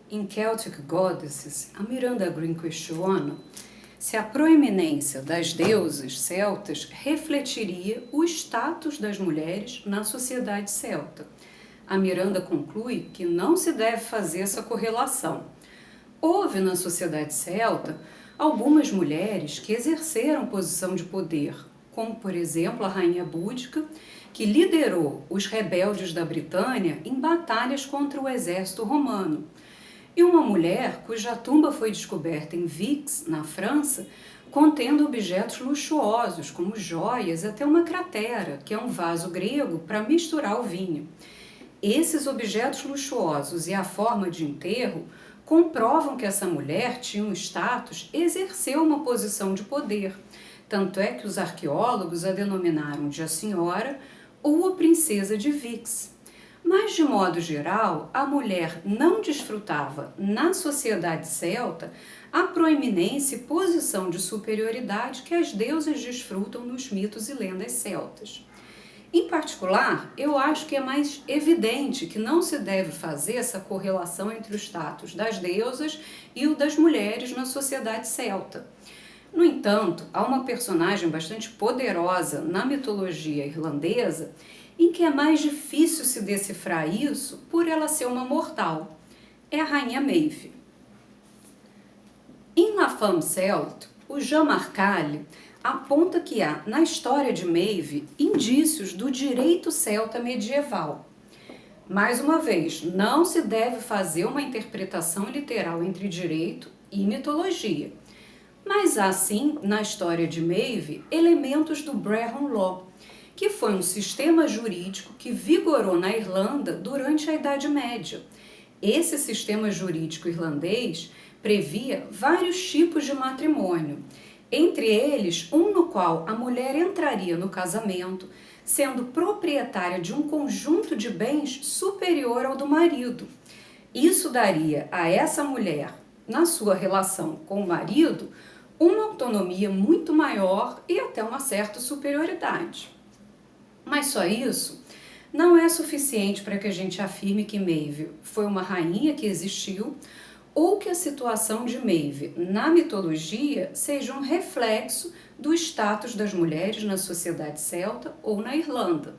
Em Celtic Goddesses, a Miranda Green questiona se a proeminência das deusas celtas refletiria o status das mulheres na sociedade celta. A Miranda conclui que não se deve fazer essa correlação. Houve na sociedade celta algumas mulheres que exerceram posição de poder, como por exemplo a rainha Búdica, que liderou os rebeldes da Britânia em batalhas contra o exército romano. E uma mulher cuja tumba foi descoberta em Vix, na França, contendo objetos luxuosos, como joias e até uma cratera, que é um vaso grego para misturar o vinho. Esses objetos luxuosos e a forma de enterro comprovam que essa mulher tinha um status, exerceu uma posição de poder. Tanto é que os arqueólogos a denominaram de a senhora ou a princesa de Vix. Mas, de modo geral, a mulher não desfrutava, na sociedade celta, a proeminência e posição de superioridade que as deusas desfrutam nos mitos e lendas celtas. Em particular, eu acho que é mais evidente que não se deve fazer essa correlação entre o status das deusas e o das mulheres na sociedade celta. No entanto, há uma personagem bastante poderosa na mitologia irlandesa em que é mais difícil se decifrar isso por ela ser uma mortal. É a rainha Maeve. Em La Femme Celte, o Jean Marcaille aponta que há, na história de Maeve, indícios do direito celta medieval. Mais uma vez, não se deve fazer uma interpretação literal entre direito e mitologia. Mas há sim, na história de Maeve, elementos do Brehon Law, que foi um sistema jurídico que vigorou na Irlanda durante a Idade Média. Esse sistema jurídico irlandês previa vários tipos de matrimônio, entre eles um no qual a mulher entraria no casamento, sendo proprietária de um conjunto de bens superior ao do marido. Isso daria a essa mulher, na sua relação com o marido, uma autonomia muito maior e até uma certa superioridade. Mas só isso não é suficiente para que a gente afirme que Maeve foi uma rainha que existiu ou que a situação de Maeve na mitologia seja um reflexo do status das mulheres na sociedade celta ou na Irlanda.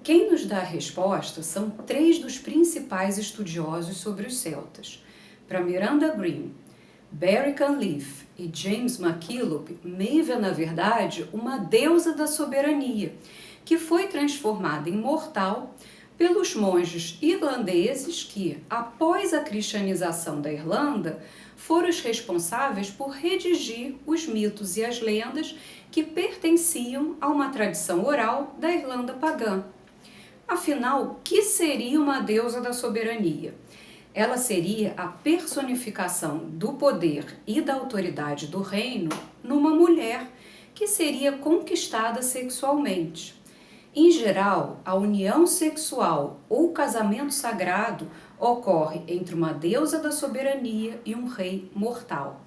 Quem nos dá a resposta são três dos principais estudiosos sobre os celtas. Para Miranda Green, Barry Cunliffe e James McKillop, Maeve é, na verdade, uma deusa da soberania, que foi transformada em mortal pelos monges irlandeses que, após a cristianização da Irlanda, foram os responsáveis por redigir os mitos e as lendas que pertenciam a uma tradição oral da Irlanda pagã. Afinal, o que seria uma deusa da soberania? Ela seria a personificação do poder e da autoridade do reino numa mulher que seria conquistada sexualmente. Em geral, a união sexual ou casamento sagrado ocorre entre uma deusa da soberania e um rei mortal.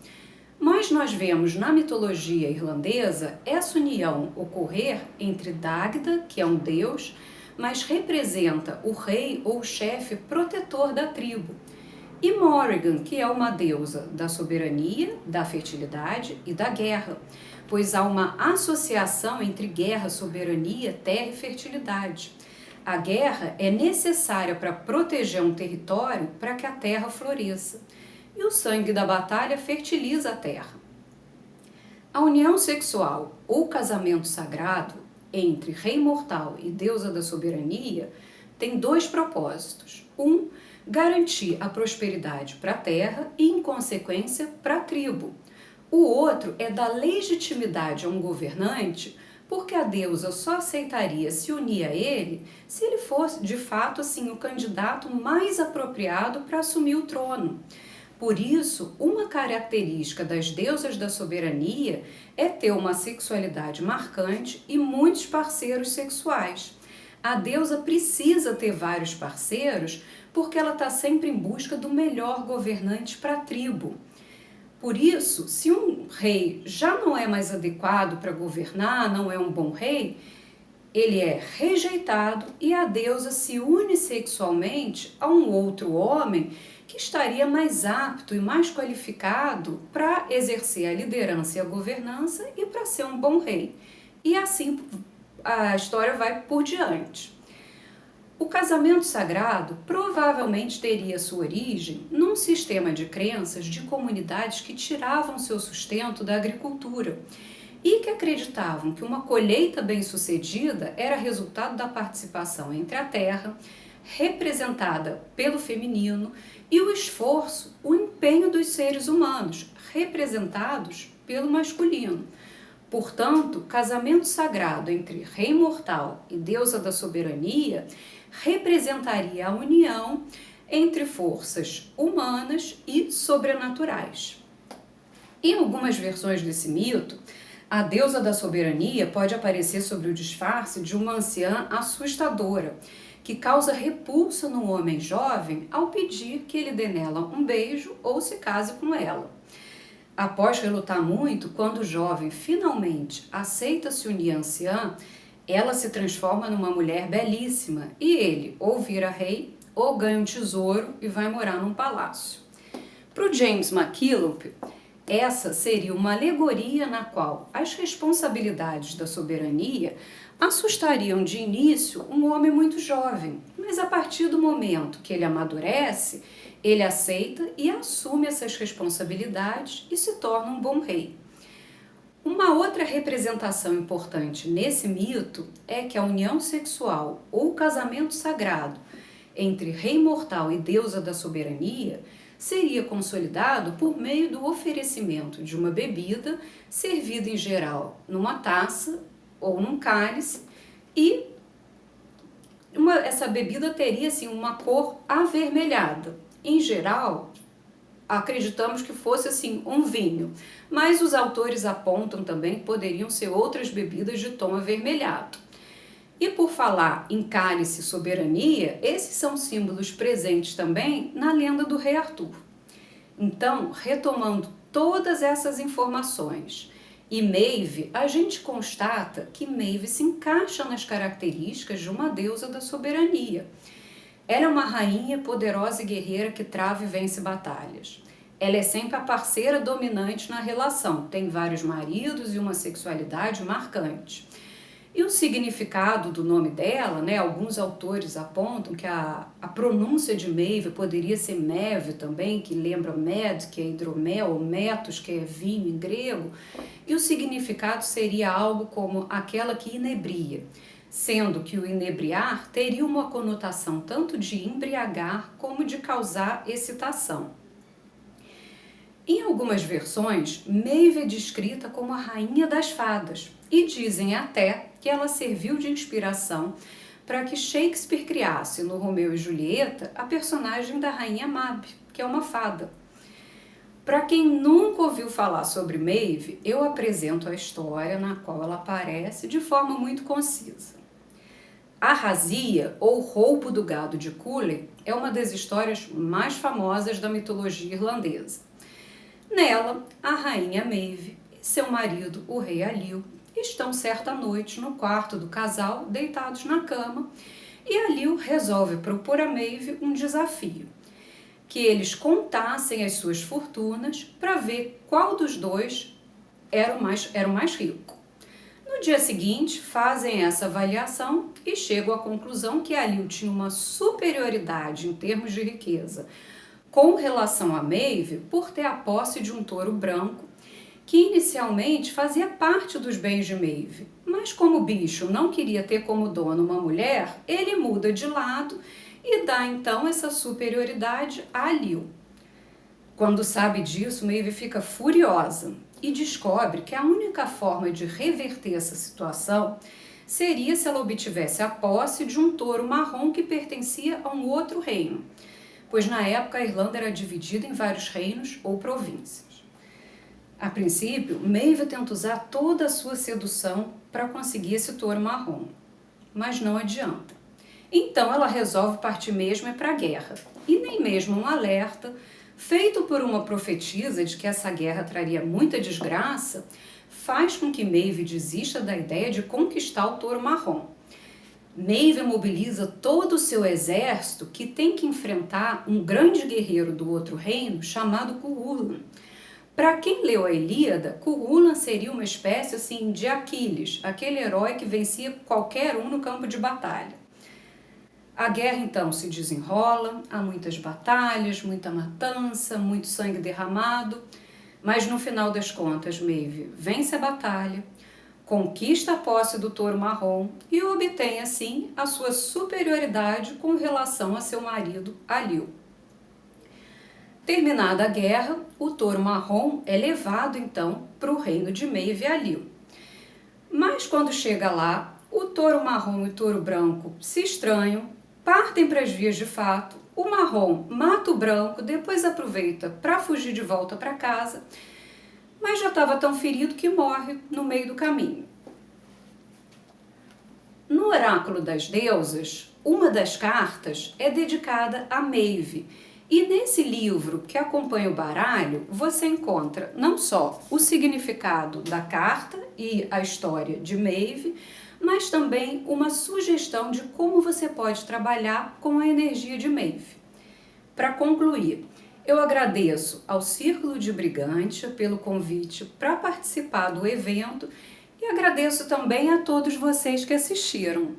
Mas nós vemos na mitologia irlandesa essa união ocorrer entre Dagda, que é um deus, mas representa o rei ou chefe protetor da tribo, e Morrigan, que é uma deusa da soberania, da fertilidade e da guerra, pois há uma associação entre guerra, soberania, terra e fertilidade. A guerra é necessária para proteger um território para que a terra floresça, e o sangue da batalha fertiliza a terra. A união sexual ou casamento sagrado entre rei mortal e deusa da soberania tem dois propósitos. Um, garantir a prosperidade para a terra e, em consequência, para a tribo. O outro é dar legitimidade a um governante, porque a deusa só aceitaria se unir a ele se ele fosse, de fato, assim, o candidato mais apropriado para assumir o trono. Por isso, uma característica das deusas da soberania é ter uma sexualidade marcante e muitos parceiros sexuais. A deusa precisa ter vários parceiros porque ela está sempre em busca do melhor governante para a tribo. Por isso, se um rei já não é mais adequado para governar, não é um bom rei, ele é rejeitado e a deusa se une sexualmente a um outro homem que estaria mais apto e mais qualificado para exercer a liderança e a governança e para ser um bom rei. E assim a história vai por diante. O casamento sagrado provavelmente teria sua origem num sistema de crenças de comunidades que tiravam seu sustento da agricultura e que acreditavam que uma colheita bem-sucedida era resultado da participação entre a terra, representada pelo feminino, e o esforço, o empenho dos seres humanos, representados pelo masculino. Portanto, casamento sagrado entre rei mortal e deusa da soberania representaria a união entre forças humanas e sobrenaturais. Em algumas versões desse mito, a deusa da soberania pode aparecer sob o disfarce de uma anciã assustadora, que causa repulsa no homem jovem ao pedir que ele dê nela um beijo ou se case com ela. Após relutar muito, quando o jovem finalmente aceita se unir à anciã, ela se transforma numa mulher belíssima e ele ou vira rei ou ganha um tesouro e vai morar num palácio. Para o James McKillop, essa seria uma alegoria na qual as responsabilidades da soberania assustariam de início um homem muito jovem, mas a partir do momento que ele amadurece, ele aceita e assume essas responsabilidades e se torna um bom rei. Uma outra representação importante nesse mito é que a união sexual ou casamento sagrado entre rei mortal e deusa da soberania seria consolidado por meio do oferecimento de uma bebida servida em geral numa taça ou num cálice e essa bebida teria assim uma cor avermelhada. Em geral, acreditamos que fosse assim um vinho, mas os autores apontam também que poderiam ser outras bebidas de tom avermelhado. E por falar em cálice e soberania, esses são símbolos presentes também na lenda do rei Arthur. Então, retomando todas essas informações e Maeve, a gente constata que Maeve se encaixa nas características de uma deusa da soberania. Ela é uma rainha poderosa e guerreira que trava e vence batalhas. Ela é sempre a parceira dominante na relação, tem vários maridos e uma sexualidade marcante. E o significado do nome dela, alguns autores apontam que a pronúncia de Maeve poderia ser Meve também, que lembra med, que é hidromel, ou metos, que é vinho em grego, e o significado seria algo como aquela que inebria, sendo que o inebriar teria uma conotação tanto de embriagar como de causar excitação. Em algumas versões, Maeve é descrita como a rainha das fadas e dizem até que ela serviu de inspiração para que Shakespeare criasse no Romeu e Julieta a personagem da rainha Mab, que é uma fada. Para quem nunca ouviu falar sobre Maeve, eu apresento a história na qual ela aparece de forma muito concisa. A razia, ou roubo do gado de Cullen, é uma das histórias mais famosas da mitologia irlandesa. Nela, a rainha Maeve e seu marido, o rei Alil, estão certa noite no quarto do casal, deitados na cama, e Alil resolve propor a Maeve um desafio, que eles contassem as suas fortunas para ver qual dos dois era o mais rico. No dia seguinte, fazem essa avaliação e chegam à conclusão que Alil tinha uma superioridade em termos de riqueza com relação a Maeve por ter a posse de um touro branco que inicialmente fazia parte dos bens de Maeve, mas como o bicho não queria ter como dono uma mulher, ele muda de lado e dá então essa superioridade a Alil. Quando sabe disso, Maeve fica furiosa e descobre que a única forma de reverter essa situação seria se ela obtivesse a posse de um touro marrom que pertencia a um outro reino, pois na época a Irlanda era dividida em vários reinos ou províncias. A princípio, Maeve tenta usar toda a sua sedução para conseguir esse touro marrom, mas não adianta. Então ela resolve partir mesmo para a guerra, e nem mesmo um alerta, feito por uma profetisa de que essa guerra traria muita desgraça, faz com que Maeve desista da ideia de conquistar o touro marrom. Maeve mobiliza todo o seu exército que tem que enfrentar um grande guerreiro do outro reino chamado Cú-Chulainn. Para quem leu a Ilíada, Cú-Chulainn seria uma espécie assim de Aquiles, aquele herói que vencia qualquer um no campo de batalha. A guerra então se desenrola, há muitas batalhas, muita matança, muito sangue derramado, mas no final das contas Maeve vence a batalha, conquista a posse do touro marrom e obtém assim a sua superioridade com relação a seu marido Alil. Terminada a guerra, o touro marrom é levado então para o reino de Maeve e Alil. Mas quando chega lá, o touro marrom e o touro branco se estranham, partem para as vias de fato, o marrom mata o branco, depois aproveita para fugir de volta para casa, mas já estava tão ferido que morre no meio do caminho. No Oráculo das Deusas, uma das cartas é dedicada a Maeve, e nesse livro que acompanha o baralho, você encontra não só o significado da carta e a história de Maeve, mas também uma sugestão de como você pode trabalhar com a energia de Maeve. Para concluir, eu agradeço ao Círculo de Brigantia pelo convite para participar do evento e agradeço também a todos vocês que assistiram.